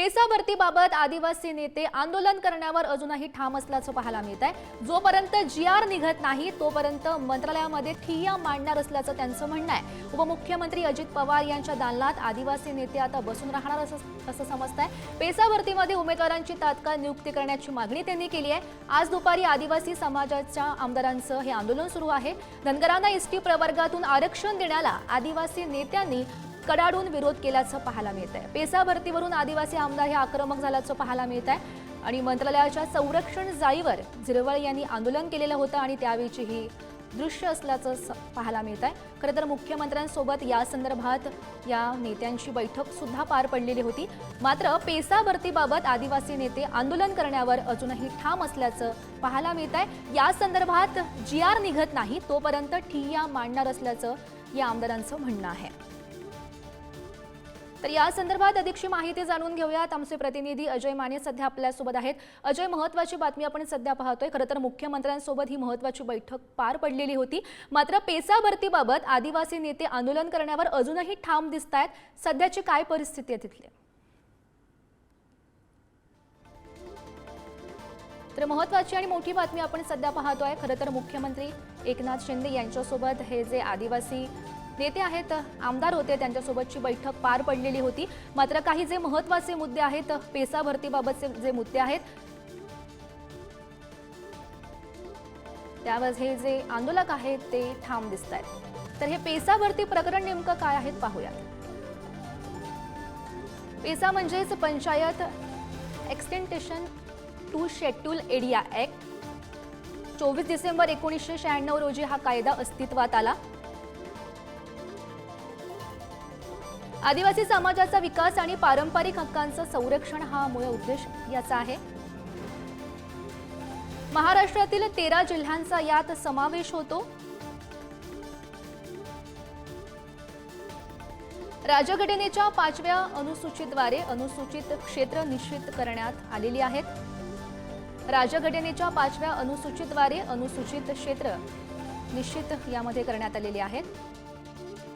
PESA भरतीबाबत आदिवासी नेते आंदोलन करण्यावर अजूनही ठाम असल्याचं पाहायला मिळत आहे। जोपर्यंत जीआर निघत नाही तोपर्यंत मंत्रालयामध्ये ठिय्या मांडणार असल्याचं त्यांचं म्हणणं आहे। उपमुख्यमंत्री अजित पवार यांच्या दालनात आदिवासी नेते आता बसून राहणार असं समजतंय। पेसा भरतीमध्ये उमेदवारांची तात्काळ नियुक्ती करण्याची मागणी त्यांनी केली आहे। आज दुपारी आदिवासी समाजाच्या आमदारांचं हे आंदोलन सुरू आहे। धनगरांना एसटी प्रवर्गातून आरक्षण देण्याला आदिवासी नेत्यांनी कडाडून विरोध केल्याचं पाहायला मिळत आहे। पेसा भरतीवरून आदिवासी आमदार हे आक्रमक झाल्याचं पाहायला मिळत आहे आणि मंत्रालयाच्या संरक्षण जाळीवर झिरवळ यांनी आंदोलन केलेलं होतं आणि त्यावेळीची ही दृश्य असल्याचं पाहायला मिळत आहे। खरं तर मुख्यमंत्र्यांसोबत या संदर्भात या नेत्यांची बैठक सुद्धा पार पडलेली होती। मात्र पेसा भरतीबाबत आदिवासी नेते आंदोलन करण्यावर अजूनही ठाम असल्याचं पाहायला मिळत आहे। या संदर्भात जीआर निघत नाही तोपर्यंत ठिय्या मांडणार असल्याचं या आमदारांचं म्हणणं आहे। तर या संदर्भात अधिकची माहिती जाणून घेऊयात। आमचे प्रतिनिधी अजय माने सध्या आपल्यासोबत आहेत। अजय, महत्त्वाची बातमी आपण सध्या पाहतोय। खरं तर मुख्यमंत्र्यांसोबत ही महत्त्वाची बैठक पार पडलेली होती। मात्र पेसा भरतीबाबत आदिवासी नेते आंदोलन करण्यावर अजूनही ठाम दिसतायत। सध्याची काय परिस्थिती आहे तिथली? तर महत्त्वाची आणि मोठी बातमी आपण सध्या पाहतोय। खरं तर मुख्यमंत्री एकनाथ शिंदे यांच्यासोबत हे जे आदिवासी नेते आहेत, आमदार होते, त्यांच्यासोबतची बैठक पार पडलेली होती। मात्र काही जे महत्त्वाचे मुद्दे आहेत, पेसा भरतीबाबतचे जे मुद्दे आहेत, त्यावर हे जे आंदोलक आहेत ते ठाम दिसतायत। तर हे पेसा भरती प्रकरण नेमकं काय आहे पाहूया। पेसा म्हणजेच panchayat extension to schedule area act. 24 December 1996 रोजी हा कायदा अस्तित्वात आला। आदिवासी समाजाचा विकास आणि पारंपरिक हक्कांचं संरक्षण हा मूळ उद्देश याचा आहे। महाराष्ट्रातील 13 जिल्ह्यांचा यात समावेश होतो। राज्यघटनेच्या 5व्या अनुसूचीद्वारे अनुसूचित क्षेत्र निश्चित करण्यात आलेली आहेत। राज्यघटनेच्या 5व्या अनुसूचीद्वारे अनुसूचित क्षेत्र निश्चित यामध्ये करण्यात आलेले आहेत।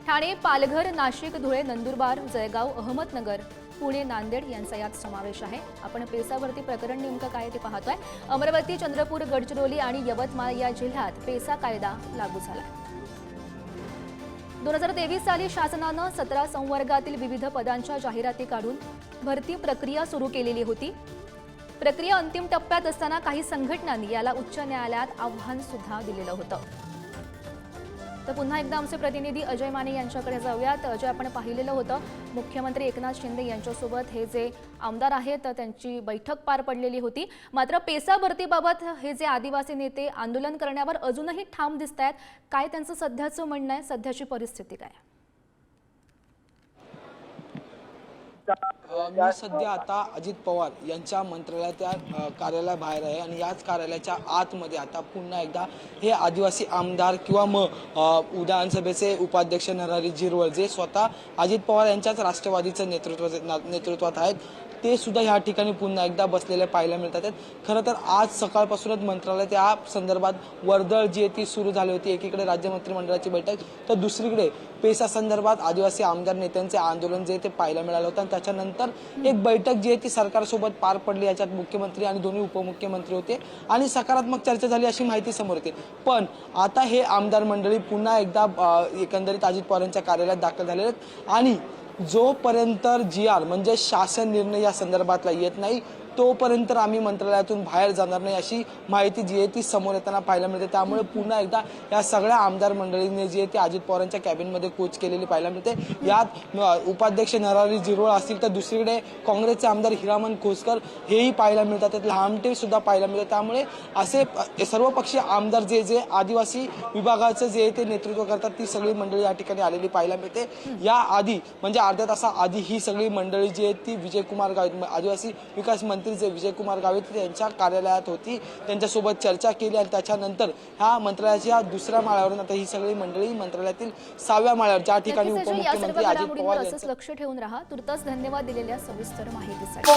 ठाणे, पालघर, नाशिक, धुळे, नंदुरबार, जळगाव, अहमदनगर, पुणे, नांदेड यांचा यात समावेश आहे। आपण पेसा भरती प्रकरण नेमकं काय ते पाहतोय। अमरावती, चंद्रपूर, गडचिरोली आणि यवतमाळ या जिल्ह्यात पेसा कायदा लागू झाला। 2023 साली शासनानं 17 संवर्गातील विविध पदांच्या जाहिराती काढून भरती प्रक्रिया सुरू केलेली होती। प्रक्रिया अंतिम टप्प्यात असताना काही संघटनांनी याला उच्च न्यायालयात आव्हान सुद्धा दिलेलं होतं। तर पुन्हा एकदा आमचे प्रतिनिधी अजय माने यांच्याकडे जाऊयात। अजय, आपण पाहिलेलं होतं मुख्यमंत्री एकनाथ शिंदे यांच्यासोबत हे जे आमदार आहेत त्यांची बैठक पार पडलेली होती। मात्र पेसा भरतीबाबत हे जे आदिवासी नेते आंदोलन करण्यावर अजूनही ठाम दिसतायत। काय त्यांचं सध्याचं म्हणणं आहे? सध्याची परिस्थिती काय? मी सध्या आता अजित पवार यांच्या मंत्रालयाच्या कार्यालयाबाहेर आहे आणि याच कार्यालयाच्या आतमध्ये आता पुन्हा एकदा हे आदिवासी आमदार किंवा मग विधानसभेचे उपाध्यक्ष नरहरी झिरवळ जे स्वतः अजित पवार यांच्याच राष्ट्रवादीचं नेतृत्वात आहेत, ते सुद्धा ह्या ठिकाणी पुन्हा एकदा बसलेले पाहायला मिळतात। खरं तर आज सकाळपासूनच मंत्रालयात या संदर्भात वर्दळ जी आहे ती सुरू झाली होती। एकीकडे राज्य मंत्रिमंडळाची बैठक तर दुसरीकडे पेसा संदर्भात आदिवासी आमदार नेत्यांचे आंदोलन जे ते पाहायला मिळालं होतं आणि त्याच्यानंतर एक बैठक जी आहे ती सरकारसोबत पार पडली। याच्यात मुख्यमंत्री आणि दोन्ही उपमुख्यमंत्री होते आणि सकारात्मक चर्चा झाली अशी माहिती समोर येते। पण आता हे आमदार मंडळी पुन्हा एकदा एकंदरीत अजित पवार यांच्या कार्यालयात दाखल झालेले आहेत आणि जोपर्यंत जीआर म्हणजे शासन निर्णय या संदर्भातला येत नाही तोपर्यंत आम्ही मंत्रालयातून बाहेर जाणार नाही अशी माहिती जी आहे ती समोर येताना पाहायला मिळते। त्यामुळे पुन्हा एकदा या सगळ्या आमदार मंडळींनी जी आहे ती अजित पवारांच्या कॅबिनमध्ये कूच केलेली पाहायला मिळते। यात उपाध्यक्ष नरहरी झिरवळ असतील तर दुसरीकडे काँग्रेसचे आमदार हिरामन खोसकर हेही पाहायला मिळतात, लहामटे सुद्धा पाहायला मिळतात। त्यामुळे असे सर्वपक्षीय आमदार जे आदिवासी विभागाचं जे ते नेतृत्व करतात ती सगळी मंडळी या ठिकाणी आलेली पाहायला मिळते। या आधी म्हणजे अर्ध्या तासाआधी ही सगळी मंडळी जी आहे ती विजयकुमार गावित आदिवासी विकास मंत्री जे विजयकुमार गावित यांच्या कार्यालयात होती, त्यांच्यासोबत चर्चा केली आणि त्याच्यानंतर ह्या मंत्रालयाच्या दुसऱ्या माळ्यावरून आता ही सगळी मंडळी मंत्रालयातील 6व्या माळ्यावर ज्या ठिकाणी उपमुख्यमंत्री अजित पवार लक्ष ठेवून राहा। तुर्तास धन्यवाद दिलेल्या सविस्तर माहितीसाठी।